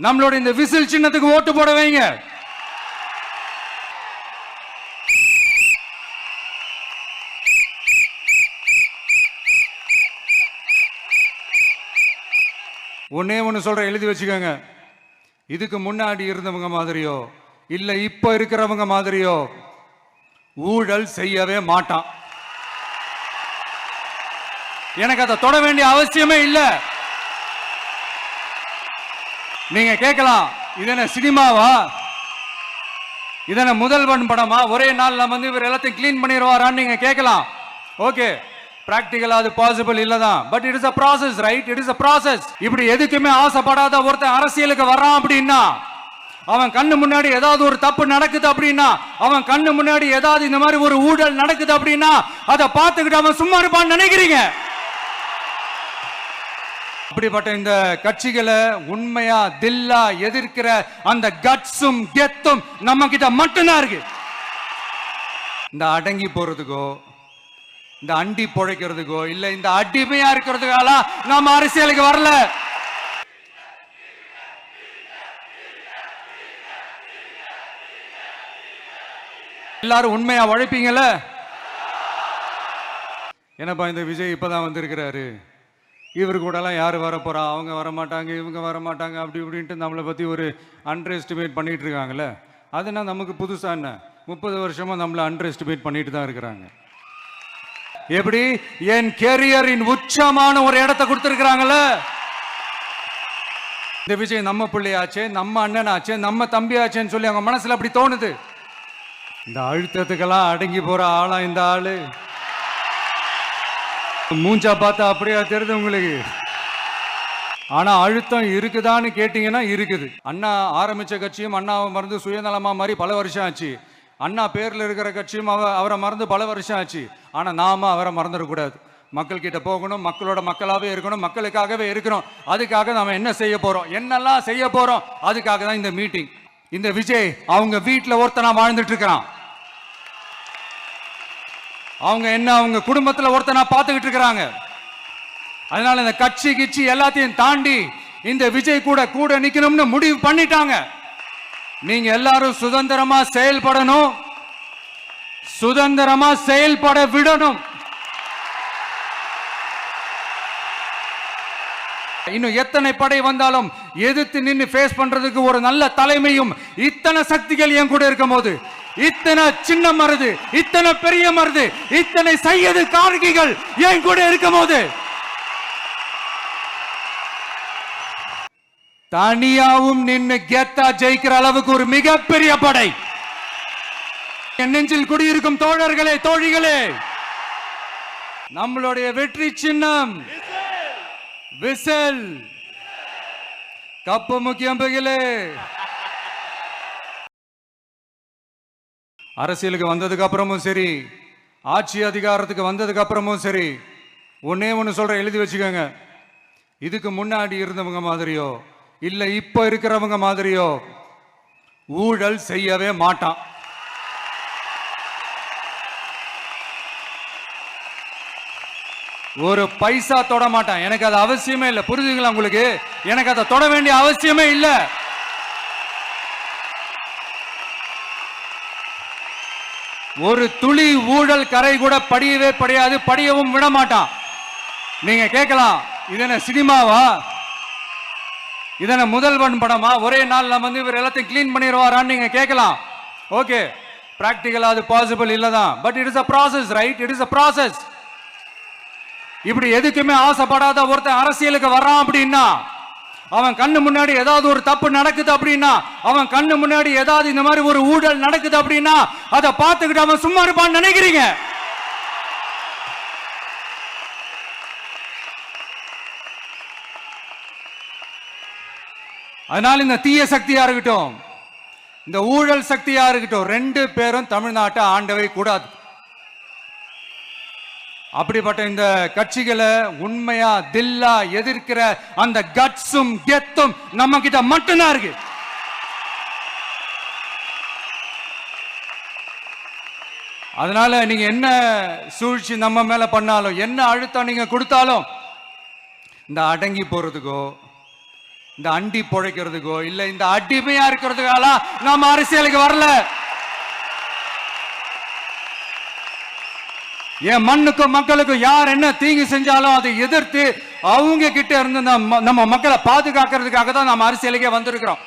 நம்மளோட இந்த விசில் சின்னத்துக்கு ஓட்டு போட வைங்க. ஒன்னே ஒன்று சொல்ற, எழுதி வச்சுக்கோங்க. இதுக்கு முன்னாடி இருந்தவங்க மாதிரியோ இல்ல இப்ப இருக்கிறவங்க மாதிரியோ ஊழல் செய்யவே மாட்டான். எனக்கு அதை தொட வேண்டிய அவசியமே இல்லை. நீங்க கேட்கலாம், இதென்ன சினிமாவா, இதென்ன முதல்வன் படமா, ஒரே நாள் நம்ம இவர் எல்லாத்தையும் கிளீன் பண்ணிடுவாரான்னு நீங்க கேட்கலாம். ஓகே, பிராக்டிகலா அது பாசிபிள் இல்லதான். But it is a process, right? It is a process. இப்படி எதுக்குமே ஆசைப்படாத ஒருத்தன் அரசியலுக்கு வர்றான் அப்படின்னா, அவன் கண்ணு முன்னாடி ஏதாவது ஒரு தப்பு நடக்குது அப்படின்னா, அவன் கண்ணு முன்னாடி ஏதாவது இந்த மாதிரி ஒரு ஊழல் நடக்குது அப்படின்னா, அதை பார்த்துக்கிட்டு அவன் சும்மா இருப்பான்னு நினைக்கிறீங்க? அப்படிப்பட்ட இந்த கட்சிகளை உண்மையா தில்லா எதிர்க்கிற அந்த கட்ஸும் கெத்தும் நம்ம கிட்ட மட்டும்தான் இருக்கு. இந்த அடங்கி போறதுக்கோ இந்த அண்டி பொழைக்கிறதுக்கோ இல்ல இந்த அடிமையா இருக்கிறதுக்கால நாம அரசியலுக்கு வரல. எல்லாரும் உண்மையா உழைப்பீங்கல்ல? என்னப்பா இந்த விஜய் இப்பதான் வந்திருக்கிறாரு, இவர் கூடலாம் யார் வர போறா, அவங்க வர மாட்டாங்க, இவங்க வர மாட்டாங்க, அப்படி இப்படின்ட்டு நம்மளை பற்றி ஒரு அண்டர் எஸ்டிமேட் பண்ணிட்டு இருக்காங்கல்ல. அதுனா நமக்கு புதுசா என்ன? 30 வருஷமா நம்மளை அண்டர் எஸ்டிமேட் பண்ணிட்டு தான் இருக்கிறாங்க. எப்படி என் கேரியரின் உச்சமான ஒரு இடத்தை கொடுத்துருக்கிறாங்கல்ல. இந்த விஜய் நம்ம பிள்ளையாச்சே, நம்ம அண்ணனாச்சே, நம்ம தம்பியாச்சேன்னு சொல்லி அவங்க மனசுல அப்படி தோணுது. இந்த அழுத்தத்துக்கெல்லாம் அடங்கி போற ஆளா இந்த ஆளு? மூஞ்சா பார்த்தா அப்படியே தெரியுது உங்களுக்கு. ஆனா அழுத்தம் இருக்குதான்னு கேட்டீங்கன்னா இருக்குது. அண்ணா ஆரம்பிச்ச கட்சியும் அண்ணாவை மறந்து சுயநலமா மாதிரி பல வருஷம் ஆச்சு. அண்ணா பேர்ல இருக்கிற கட்சியும் அவரை மறந்து பல வருஷம் ஆச்சு. ஆனா நாம அவரை மறந்துடக்கூடாது. மக்கள் கிட்ட போகணும், மக்களோட மக்களாவே இருக்கணும், மக்களுக்காகவே இருக்கணும். அதுக்காக நாம என்ன செய்ய போறோம், என்னெல்லாம் செய்ய போறோம், அதுக்காக தான் இந்த மீட்டிங். இந்த விஜய் அவங்க வீட்டுல ஒருத்தனா வாழ்ந்துட்டு இருக்கிறான். அவங்க என்ன அவங்க குடும்பத்துல ஒருத்தனா பார்த்துக்கிட்டு இருக்கிறாங்க. அதனால இந்த கட்சி கிச்சி எல்லாத்தையும் தாண்டி இந்த விஜய் கூட கூட நிக்கணும்னு முடிவு பண்ணிட்டாங்க. நீங்க எல்லாரும் சுதந்திரமா செயல்படணும், சுதந்திரமா செயல்பட விடணும். இன்னும் எத்தனை படை வந்தாலும் எதிர்த்து நின்று ஃபேஸ் பண்றதுக்கு ஒரு நல்ல தலைமையும் இத்தனை சக்திகள் என் கூட இருக்கும் போது, இத்தனை சின்ன மருது, இத்தனை பெரிய மருது, இத்தனை சையது கார்கிகள் என் கூட இருக்கும் போது, தனியாவும் நின்று கெத்தா ஜெயிக்கிற அளவுக்கு ஒரு மிகப்பெரிய படை என் நெஞ்சில் குடியிருக்கும் தோழர்களே, தோழிகளே, நம்மளுடைய வெற்றி சின்னம் விசில். கப்பு முக்கியம் பகிலே. அரசியலுக்கு வந்ததுக்கு அப்புறமும் சரி, ஆட்சி அதிகாரத்துக்கு வந்ததுக்கு அப்புறமும் சரி, ஒன்னே ஒன்று சொல்ற, எழுதி வச்சுக்கோங்க. இதுக்கு முன்னாடி இருந்தவங்க மாதிரியோ இல்ல இப்ப இருக்கிறவங்க மாதிரியோ ஊழல் செய்யவே மாட்டான். ஒரு பைசா தொட மாட்டான். எனக்கு அது அவசியமே இல்லை. புரிஞ்சுங்களா உங்களுக்கு? எனக்கு அதை தொட வேண்டிய அவசியமே இல்லை. ஒரு துளி ஊழல் கரை கூட படியவே படியாது, படியவும் விட மாட்டான். நீங்க கேட்கலாம், இதென்ன சினிமாவா, இதென்ன முதல்வன் படமா, ஒரே நாள் நம்ம இவர் எல்லாத்தையும் கிளீன் பண்ணிடுவாரான்னு நீங்க கேட்கலாம். ஓகே, பிராக்டிகலா அது பாசிபிள் இல்லதான். But it is a process, right? It is a process. இப்படி எதுக்குமே ஆசைப்படாத ஒருத்தன் அரசியலுக்கு வர்றான் அப்படின்னா, அவன் கண்ணு முன்னாடி ஏதாவது ஒரு தப்பு நடக்குது அப்படின்னா, அவன் கண்ணு முன்னாடி ஏதாவது இந்த மாதிரி ஒரு ஊழல் நடக்குது அப்படின்னா, அதை பார்த்துக்கிட்டு அவன் சும்மா இருப்பான்னு நினைக்கிறீங்க? அதனால இந்த தீய சக்தியா இருக்கட்டும், இந்த ஊழல் சக்தியா இருக்கட்டும், ரெண்டு பேரும் தமிழ்நாட்டை ஆண்டவே கூடாது. அப்படிப்பட்ட இந்த கட்சிகளை உண்மையா தில்லா எதிர்க்கிற அந்த கட்ஸும் கெத்தும் நம்ம கிட்ட மட்டும்தான் இருக்கு. அதனால நீங்க என்ன சூழ்ச்சி நம்ம மேல பண்ணாலும், என்ன அழுத்தம் நீங்க கொடுத்தாலும், இந்த அடங்கி போறதுக்கோ இந்த அண்டி பொழைக்கிறதுக்கோ இல்ல இந்த அடிமையா இருக்கிறதுக்கால நாம அரசியலுக்கு வரல. என் மண்ணுக்கும் மக்களுக்கும் யார் என்ன தீங்கு செஞ்சாலும் அதை எதிர்த்து அவங்க கிட்ட இருந்து நம்ம மக்களை பாதுகாக்கிறதுக்காக தான் நம்ம அரசியலுக்கே வந்திருக்கிறோம்.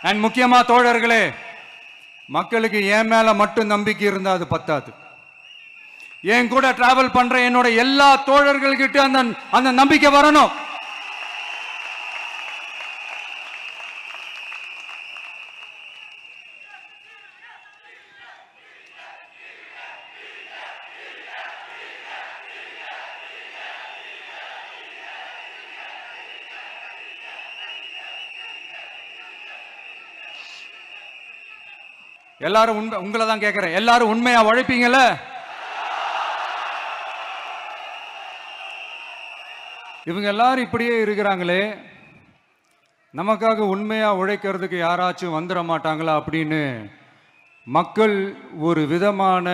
அண்ட் முக்கியமா தோழர்களே, மக்களுக்கு என் மேல மட்டும் நம்பிக்கை இருந்தா அது பத்தாது. என் கூட டிராவல் பண்ற என்னோட எல்லா தோழர்கள்கிட்ட அந்த நம்பிக்கை வரணும். எல்லாரும் உங்களை தான் கேட்கிறேன், எல்லாரும் உண்மையா உழைப்பீங்கல்ல? இவங்க எல்லாரும் இப்படியே இருக்கிறாங்களே, நமக்காக உண்மையா உழைக்கிறதுக்கு யாராச்சும் வந்துட மாட்டாங்களா அப்படின்னு மக்கள் ஒரு விதமான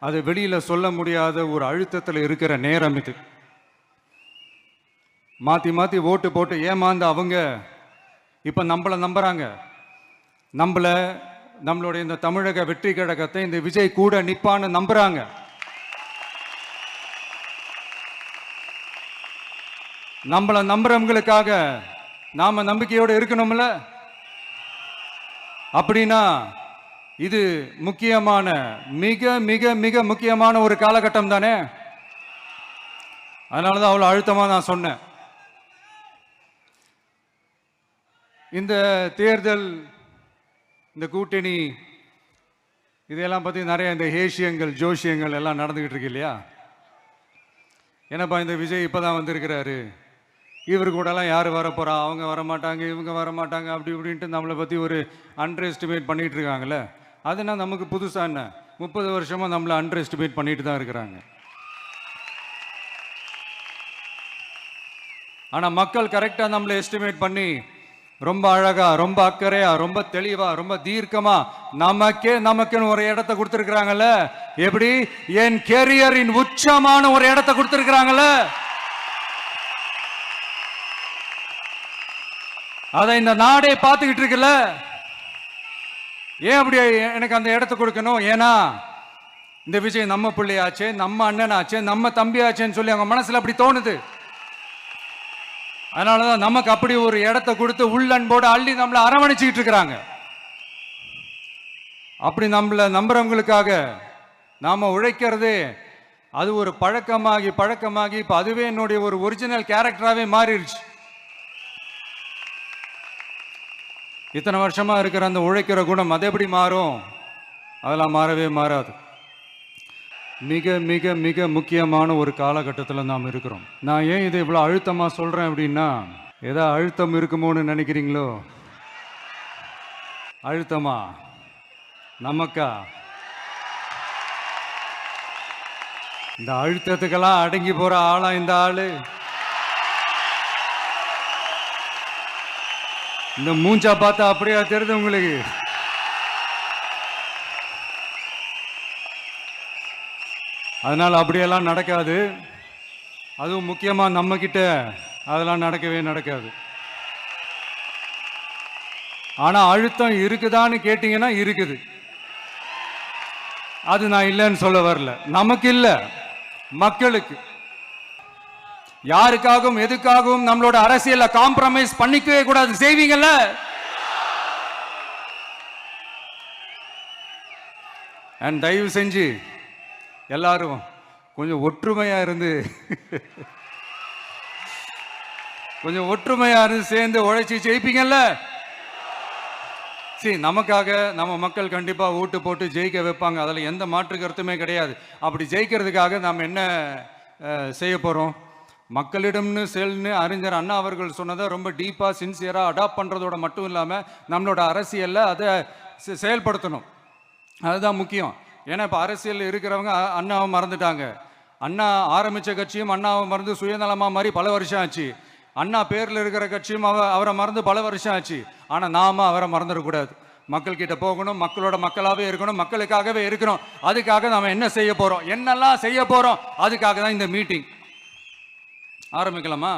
அதை வெளியில சொல்ல முடியாத ஒரு அழுத்தத்தில் இருக்கிற நேரம் இது. மாத்தி மாத்தி ஓட்டு போட்டு ஏமாந்து அவங்க இப்ப நம்மள நம்புறாங்க. நம்மளுடைய இந்த தமிழக வெற்றி கழகத்தை இந்த விஜய் கூட நிப்பான்னு நம்புறாங்க. நம்மள நம்புறவங்களுக்காக நாம நம்பிக்கையோடு இருக்கணும்ல. அப்படின்னா இது முக்கியமான மிக மிக மிக முக்கியமான ஒரு காலகட்டம் தானே. அதனாலதான் அவ்வளவு அழுத்தமா நான் சொன்னேன். இந்த தேர்தல், இந்த கூட்டணி, இதெல்லாம் பற்றி நிறைய இந்த ஹேஷியங்கள் ஜோஷியங்கள் எல்லாம் நடந்துக்கிட்டு இருக்கு இல்லையா? என்னப்பா இந்த விஜய் இப்போ தான் வந்திருக்கிறாரு, இவர் கூடலாம் யார் வரப்போகிறா, அவங்க வரமாட்டாங்க, இவங்க வரமாட்டாங்க, அப்படி இப்படின்ட்டு நம்மளை பற்றி ஒரு அண்டர் எஸ்டிமேட் பண்ணிகிட்டு இருக்காங்களே. அதுனா நமக்கு புதுசாக என்ன? 30 வருஷமாக நம்மளை அண்டர் எஸ்டிமேட் பண்ணிட்டு தான் இருக்கிறாங்க. ஆனால் மக்கள் கரெக்டாக நம்மளை எஸ்டிமேட் பண்ணி ரொம்ப அழகா, ரொம்ப அக்கறையா, ரொம்ப தெளிவா, ரொம்ப தீர்க்கமா நமக்குன்னு ஒரு இடத்தை கொடுத்திருக்கிறாங்கல்ல. எப்படி? என் கேரியரின் உச்சமான ஒரு இடத்தை கொடுத்திருக்கிறாங்கல்ல. அதை இந்த நாடே பார்த்துக்கிட்டு இருக்குல்ல. ஏன் அப்படி எனக்கு அந்த இடத்தை கொடுக்கணும்? ஏன்னா இந்த விஜய் நம்ம பிள்ளையாச்சே, நம்ம அண்ணனாச்சே, நம்ம தம்பியாச்சேன்னு சொல்லி அவங்க மனசுல அப்படி தோணுது. அதனாலதான் நமக்கு அப்படி ஒரு இடத்தை கொடுத்து உள்ளன்போடு அள்ளி நம்மளை அரவணைச்சுக்கிட்டு இருக்கிறாங்க. அப்படி நம்மளை நம்புறவங்களுக்காக நாம உழைக்கிறதே அது ஒரு பழக்கமாகி இப்ப அதுவே என்னுடைய ஒரு ஒரிஜினல் கேரக்டராகவே மாறிடுச்சு. இத்தனை வருஷமா இருக்கிற அந்த உழைக்கிற குணம் அது எப்படி மாறும்? அதெல்லாம் மாறவே மாறாது. மிக மிக மிக முக்கியமான ஒரு காலகட்டத்தில் நாம் இருக்கிறோம். நான் ஏன் இதை இவ்வளோ அழுத்தமாக சொல்கிறேன் அப்படின்னா, ஏதோ அழுத்தம் இருக்குமோன்னு நினைக்கிறீங்களோ? அழுத்தமா? நமக்கா? இந்த அழுத்தத்துக்கெல்லாம் அடங்கி போகிற ஆளா இந்த ஆளு? இந்த மூஞ்சா பார்த்தா அப்படியா தெரியுது உங்களுக்கு? அதனால் அப்படியெல்லாம் நடக்காது. அதுவும் முக்கியமாக நம்ம கிட்ட அதெல்லாம் நடக்கவே நடக்காது. ஆனால் அழுத்தம் இருக்குதான்னு கேட்டீங்கன்னா இருக்குது. அது நான் இல்லைன்னு சொல்ல வரல. நமக்கு இல்லை, மக்களுக்கு. யாருக்காகவும் எதுக்காகவும் நம்மளோட அரசியலை காம்ப்ரமைஸ் பண்ணிக்கவே கூடாது. செய்வீங்கல்ல? அண்ட் தயவு செஞ்சு எல்லாரும் கொஞ்சம் ஒற்றுமையா இருந்து சேர்ந்து உழைச்சி ஜெயிப்பீங்கல்ல. சரி, நமக்காக நம்ம மக்கள் கண்டிப்பா ஓட்டு போட்டு ஜெயிக்க வைப்பாங்க, அதில் எந்த மாற்று கருத்துமே கிடையாது. அப்படி ஜெயிக்கிறதுக்காக நாம் என்ன செய்ய போறோம்? மக்களிடம்னு செல்னு அறிஞர் அண்ணா அவர்கள் சொன்னதை ரொம்ப டீப்பா சின்சியரா அடாப்ட் பண்றதோட மட்டும் இல்லாம நம்மளோட அரசியல்ல அதை செயல்படுத்தணும். அதுதான் முக்கியம். ஏன்னா இப்போ அரசியல் இருக்கிறவங்க அண்ணாவை மறந்துட்டாங்க. அண்ணா ஆரம்பித்த கட்சியும் அண்ணாவை மறந்து சுயநலமாக மாதிரி பல வருஷம் ஆச்சு. அண்ணா பேரில் இருக்கிற கட்சியும் அவரை மறந்து பல வருஷம் ஆச்சு. ஆனால் நாம அவரை மறந்துடக்கூடாது. மக்கள்கிட்ட போகணும், மக்களோட மக்களாகவே இருக்கணும், மக்களுக்காகவே இருக்கணும். அதுக்காக நாம் என்ன செய்ய போகிறோம், என்னெல்லாம் செய்ய போகிறோம், அதுக்காக தான் இந்த மீட்டிங். ஆரம்பிக்கலாமா?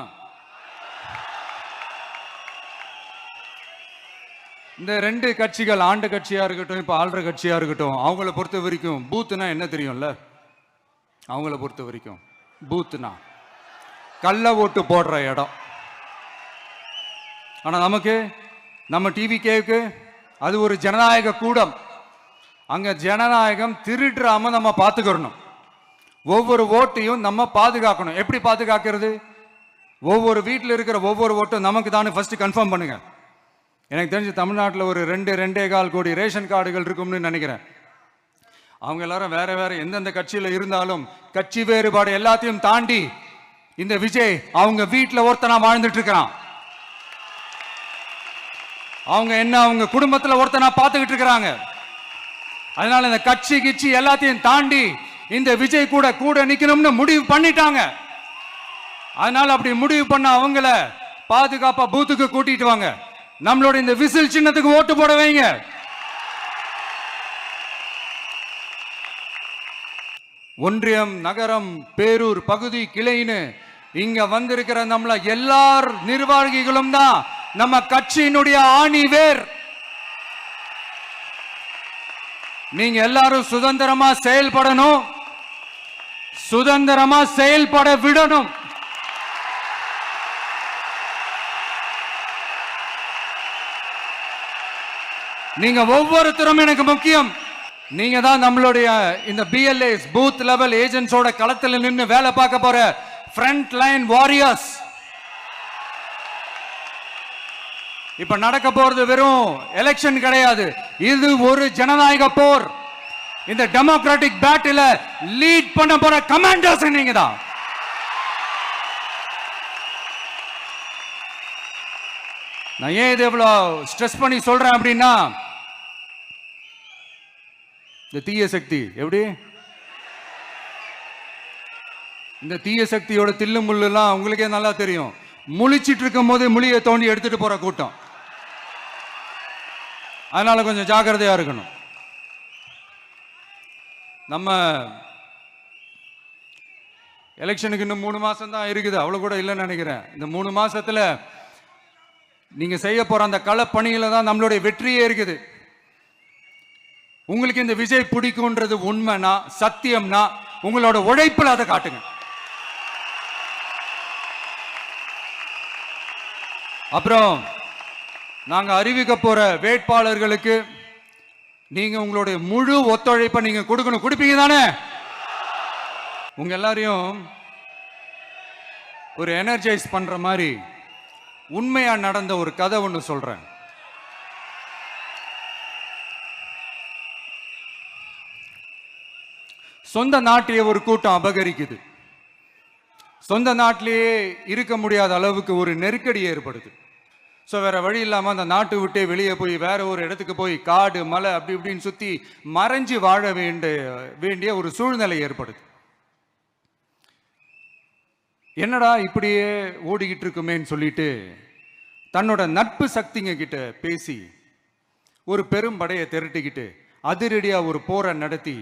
இந்த ரெண்டு கட்சிகள், ஆண்டு கட்சியா இருக்கட்டும், இப்ப ஆள்ற கட்சியா இருக்கட்டும், அவங்கள பொறுத்த வரைக்கும் பூத்துனா என்ன தெரியும்ல? அவங்கள பொறுத்த வரைக்கும் பூத்துனா கள்ள ஓட்டு போடுற இடம். ஆனா நமக்கு, நம்ம டிவிகேவுக்கு அது ஒரு ஜனநாயக கூடம். அங்க ஜனநாயகம் திருடுறாம நம்ம பாத்துக்கணும். ஒவ்வொரு ஓட்டையும் நம்ம பாதுகாக்கணும். எப்படி பாதுகாக்கிறது? ஒவ்வொரு வீட்டில் இருக்கிற ஒவ்வொரு ஓட்டும் நமக்கு தானே ஃபர்ஸ்ட் கன்ஃபார்ம் பண்ணுங்க. எனக்கு தெரிஞ்சு தமிழ்நாட்டில் ஒரு 2.25 கோடி ரேஷன் கார்டுகள் இருக்கும்னு நினைக்கிறேன். அவங்க எல்லாரும் வேற வேற எந்தெந்த கட்சியில இருந்தாலும் கட்சி வேறுபாடு எல்லாத்தையும் தாண்டி இந்த விஜய் அவங்க வீட்டில் ஒருத்தனா வாழ்ந்துட்டு இருக்கிறான். அவங்க என்ன அவங்க குடும்பத்தில் ஒருத்தனா பார்த்துக்கிட்டு இருக்கிறாங்க. அதனால இந்த கட்சி கிச்சி எல்லாத்தையும் தாண்டி இந்த விஜய் கூட கூட நிக்கணும்னு முடிவு பண்ணிட்டாங்க. அதனால அப்படி முடிவு பண்ண அவங்கள பாதுகாப்பா பூத்துக்கு கூட்டிட்டு வாங்க. நம்மளோட இந்த விசில் சின்னத்துக்கு ஓட்டு போட வைங்க. ஒன்றியம், நகரம், பேரூர், பகுதி, கிளைன்னு இங்க வந்திருக்கிற நம்மள எல்லார் நிர்வாகிகளும் தான் நம்ம கட்சியினுடைய ஆணி வேர். நீங்க எல்லாரும் சுதந்திரமா செயல்படணும், சுதந்திரமா செயல்பட விடணும். நீங்க ஒவ்வொருத்தரும் எனக்கு முக்கியம். நீங்க தான் நம்மளுடைய இந்த BLAs, பூத் லெவல் ஏஜென்ட்ஸோட களத்தில் நின்று வேலை பார்க்க போற ஃப்ரண்ட் லைன் வாரியர்ஸ். இப்ப நடக்க போறது வெறும் எலெக்ஷன் கிடையாது, இது ஒரு ஜனநாயக போர். இந்த டெமோக்ராட்டிக் பேட்டில லீட் பண்ண போற கமாண்டர்ஸ் நீங்க தான். நான் ஏன் இது எவ்வளவு ஸ்ட்ரெஸ் பண்ணி சொல்றேன் அப்படின்னா, இந்த தீய சக்தி எப்படி, இந்த தீய சக்தியோட தில்லு முள்ளுலாம் உங்களுக்கே நல்லா தெரியும். முழிச்சிட்டு இருக்கும் போது முழியை தோண்டி எடுத்துட்டு போற கூட்டம். அதனால கொஞ்சம் ஜாக்கிரதையா இருக்கணும். நம்ம எலெக்ஷனுக்கு இன்னும் 3 மாசம் தான் இருக்குது, அவ்வளவு கூட இல்லைன்னு நினைக்கிறேன். இந்த 3 மாசத்துல நீங்க செய்ய போற அந்த களப்பணியில தான் நம்மளுடைய வெற்றியே இருக்குது. உங்களுக்கு இந்த விஜய் பிடிக்கும்ன்றது உண்மைனா, சத்தியம்னா, உங்களோட உழைப்புல அதை காட்டுங்க. அப்புறம் நாங்க அறிவிக்க போற வேட்பாளர்களுக்கு நீங்க உங்களுடைய முழு ஒத்துழைப்பை நீங்க கொடுக்கணும். கொடுப்பீங்க தானே? உங்க எல்லாரையும் ஒரு எனர்ஜைஸ் பண்ற மாதிரி உண்மையா நடந்த ஒரு கதை ஒன்று சொல்றேன். சொந்த நாட்டையே ஒரு கூட்டம் அபகரிக்குது. சொந்த நாட்டிலேயே இருக்க முடியாத அளவுக்கு ஒரு நெருக்கடி ஏற்படுது. ஸோ வேற வழி இல்லாமல் அந்த நாட்டை விட்டே வெளியே போய் வேற ஒரு இடத்துக்கு போய் காடு மலை அப்படி இப்படின்னு சுற்றி மறைஞ்சு வாழ வேண்டிய ஒரு சூழ்நிலை ஏற்படுது. என்னடா இப்படியே ஓடிக்கிட்டு இருக்குமேன்னு சொல்லிட்டு தன்னோட நட்பு சக்திங்க கிட்ட பேசி ஒரு பெரும் படையை திரட்டிக்கிட்டு அதிரடியா ஒரு போரை நடத்தி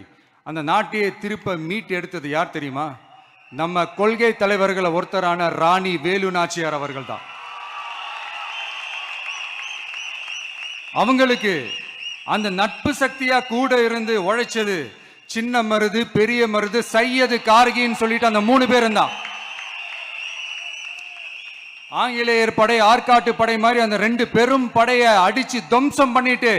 அந்த நாட்டையே திருப்ப மீட்டு எடுத்தது யார் தெரியுமா? நம்ம கொள்கை தலைவர்களை ஒருத்தரான ராணி வேலு நாச்சியார் அவர்கள் தான். அவங்களுக்கு அந்த நட்பு சக்தியா கூட இருந்து உழைச்சது சின்ன மருது, பெரிய மருது, சையது கார்கின்னு சொல்லிட்டு அந்த 3 பேரும் தான். ஆங்கிலேயர் படை, ஆற்காட்டு படை மாதிரி அந்த 2 பெரும் படையை அடிச்சு துவம்சம் பண்ணிட்டு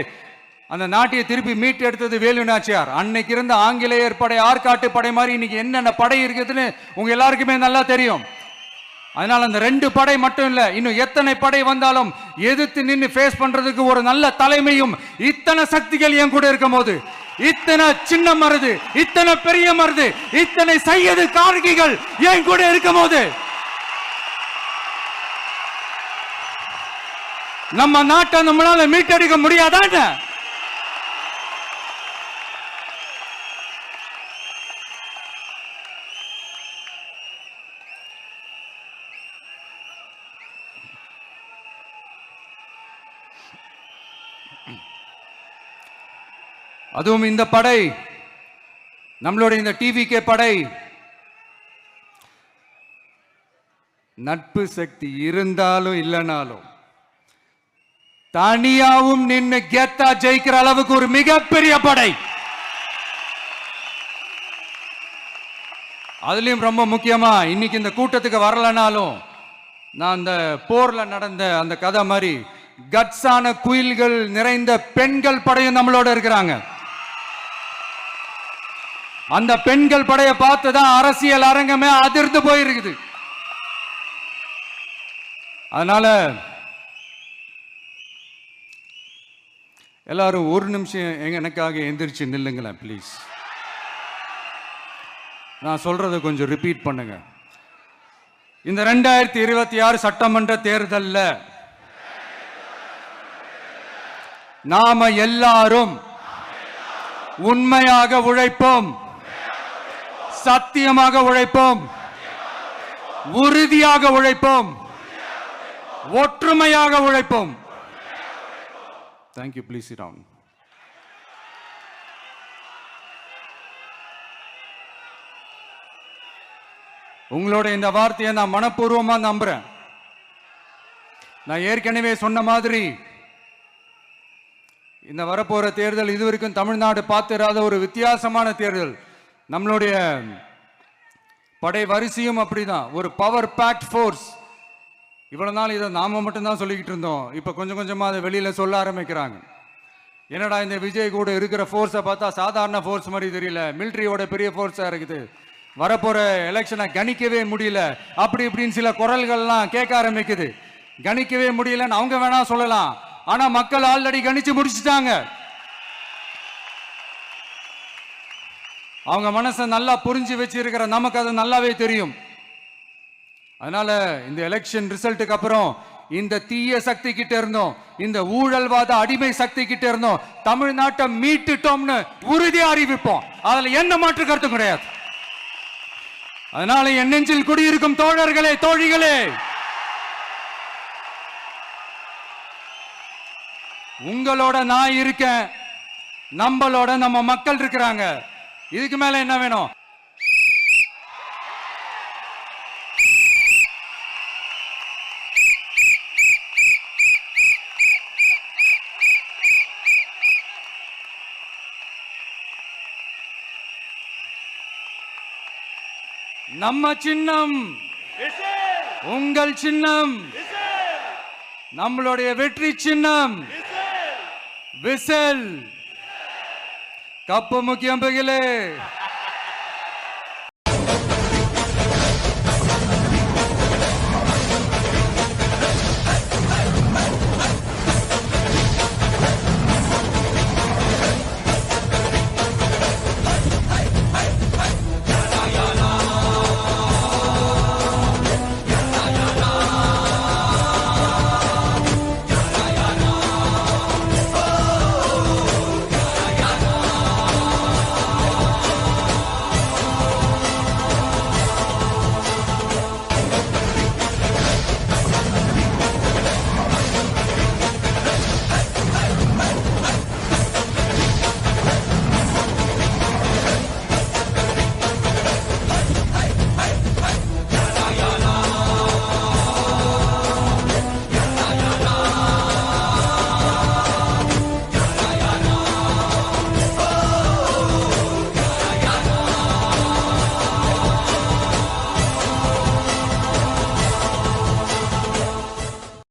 அந்த நாட்டையை திருப்பி மீட்டு எடுத்தது வேலு நாச்சியார். அன்னைக்கு இருந்த ஆங்கிலேயர் படை, ஆற்காட்டு படை மாதிரி இன்னைக்கு என்னென்ன படை இருக்குதுன்னு உங்க எல்லாருக்குமே நல்லா தெரியும். அதனால அந்த 2 படை மட்டும் இல்ல, இன்னும் எத்தனை படை வந்தாலும் எதிர்த்து நின்று ஃபேஸ் பண்றதுக்கு ஒரு நல்ல தலைமையும் இத்தனை சக்திகள் என் கூட இருக்கும் போது, இத்தனை சின்ன மருது, இத்தனை பெரிய மருது, இத்தனை சையது கார்கிகள் என் கூட இருக்கும் போது நம்ம நாட்டை நம்மளால மீட்டெடுக்க முடியாதான்னு அதுவும் இந்த படை, நம்மளுடைய இந்த டிவிகே படை நட்பு சக்தி இருந்தாலும் இல்லைனாலும் தனியாவும் நின்னு கெத்தா ஜெயிக்கிற அளவுக்கு ஒரு மிகப்பெரிய படை. அதுலயும் ரொம்ப முக்கியமா இன்னைக்கு இந்த கூட்டத்துக்கு வரலனாலும் நான் அந்த போர்ல நடந்த அந்த கதை மாதிரி கட்ஸான குயில்கள் நிறைந்த பெண்கள் படையும் நம்மளோட இருக்கிறாங்க. அந்த பெண்கள் படையை பார்த்துதான் அரசியல் அரங்கமே அதிர்ந்து போயிருக்குது. அதனால எல்லாரும் ஒரு நிமிஷம் எனக்காக எந்திரிச்சு நில்லுங்களேன் ப்ளீஸ். நான் சொல்றதை கொஞ்சம் ரிப்பீட் பண்ணுங்க. இந்த 2026 சட்டமன்ற தேர்தல்ல நாம எல்லாரும் உண்மையாக உழைப்போம், சத்தியமாக உழைப்போம், உறுதியாக உழைப்போம், ஒற்றுமையாக உழைப்போம். தேங்க்யூ. Please sit down. உங்களோட இந்த வார்த்தையை நான் மனப்பூர்வமா நம்புறேன். நான் ஏற்கனவே சொன்ன மாதிரி இந்த வரப்போற தேர்தல் இதுவரைக்கும் தமிழ்நாடு பார்த்திராத ஒரு வித்தியாசமான தேர்தல். நம்மளுடைய படை வரிசையும் அப்படிதான், ஒரு பவர் பேக்ட் ஃபோர்ஸ். இவ்வளவு நாள் இதை நாம மட்டும்தான் சொல்லிக்கிட்டு இருந்தோம். இப்ப கொஞ்சம் கொஞ்சமா அதை வெளியில சொல்ல ஆரம்பிக்கிறாங்க. என்னடா இந்த விஜய் கூட இருக்கிற ஃபோர்ஸை பார்த்தா சாதாரண ஃபோர்ஸ் மாதிரி தெரியல, மிலிட்ரியோட பெரிய ஃபோர்ஸா இருக்குது, வரப்போற எலெக்ஷனை கணிக்கவே முடியல, அப்படி இப்படின்னு சில குரல்கள்லாம் கேட்க ஆரம்பிக்குது. கணிக்கவே முடியலன்னு அவங்க வேணா சொல்லலாம், ஆனா மக்கள் ஆல்ரெடி கணிச்சு முடிச்சுட்டாங்க. அவங்க மனசை நல்லா புரிஞ்சு வச்சிருக்கிற நமக்கு அது நல்லாவே தெரியும். அதனால இந்த எலெக்ஷன் ரிசல்ட்டுக்கு அப்புறம் இந்த தீய சக்தி கிட்ட இருந்தோம், இந்த ஊழல்வாத அடிமை சக்தி கிட்ட இருந்தோம் தமிழ்நாட்டை மீட்டுட்டோம்னு உறுதியா அறிவிப்போம். அதுல என்ன மாற்று கருத்து கிடையாது. அதனால என் நெஞ்சில் குடியிருக்கும் தோழர்களே, தோழிகளே, உங்களோட நான் இருக்கேன், நம்மளோட நம்ம மக்கள் இருக்கிறாங்க. இதுக்கு மேல என்ன வேணும்? நம்ம சின்னம், உங்கள் சின்னம், நம்மளுடைய வெற்றி சின்னம் விசில். கப்பு முக்கியம் பகிலே.